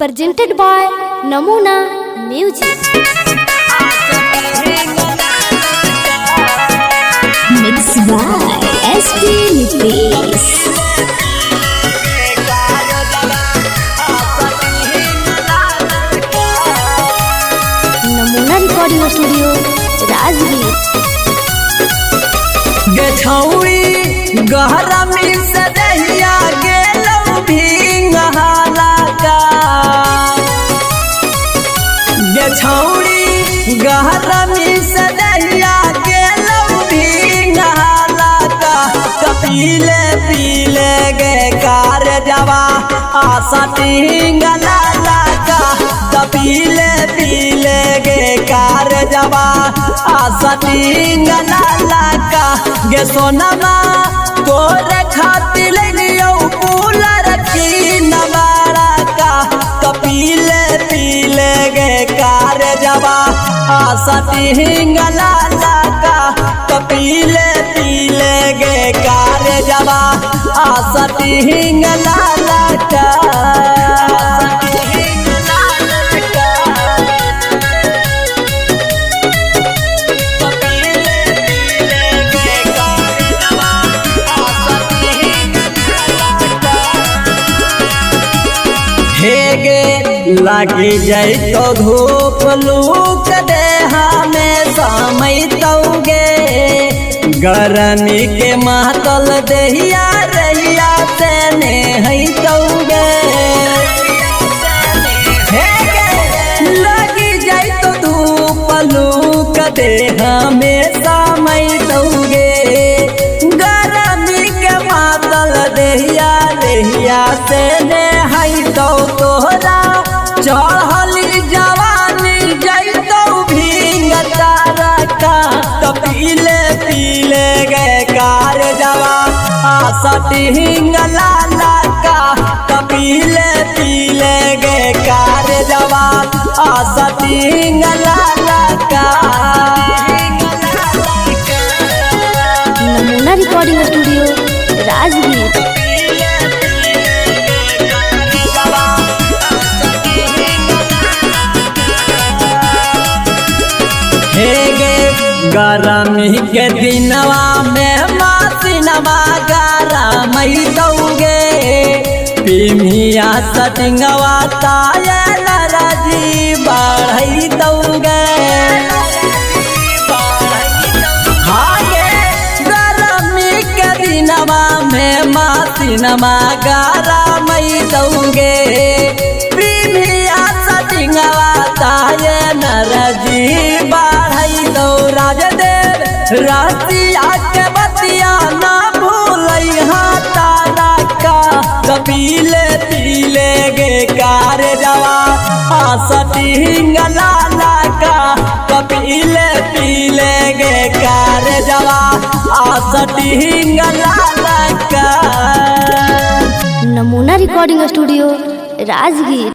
presented by Namuna Music. Mixed by SP Nitish. Namuna Recording Studio, Rajgir. गछौड़ी गहरा miss दहिया गेलौ भिंगहाला का गछौड़ी गहरा मिस दहिया गेलौ भिंगहाला का पीले पीले गे कार जवा आशा टिंगला का पीले पीले गे कार जवा आशा टिंगला का गे सोनमा तोरे खातिर लियो पूला रखी नवारा का पीले पीले गे कार जवा आशा टिंगला का पीले पीले गे कार जवा आशा टिंगला का हेगे लागी जाई तो धूप लूक देहा में समय तौगे गरमी के महतल देहिया रहिया से ने हई तौगे हेगे लागी जाई तो धूप लूक देहा में समय तौगे गरमी के महतल देहिया रहिया से ने हई तो तोहरा चढ़ली जवानी जैतौ भिंगता रखा पीले पीले गे कार जवा आशा टिंगला का पीले पीले गे कार जवा आशा टिंगला का। Namuna Recording Studio, Rajgir. गरमी के दिनवा में मासिनवा गरमई दौगे पिमिया सटिंगवा ताये नरजी बढ़ई दौगे हागे गरमी के दिनवा में मासिनवा गरमई दौगे पिमिया सटिंगवा ताये नरजी बढ़ई दौ राजदेव रातिया के बतिया ना भूलई तारा का पीले पीले गे कार जवा आशा टिंगला का पीले पीले गे कार जवा आशा टिंगला का। Namuna Recording Studio, Rajgir.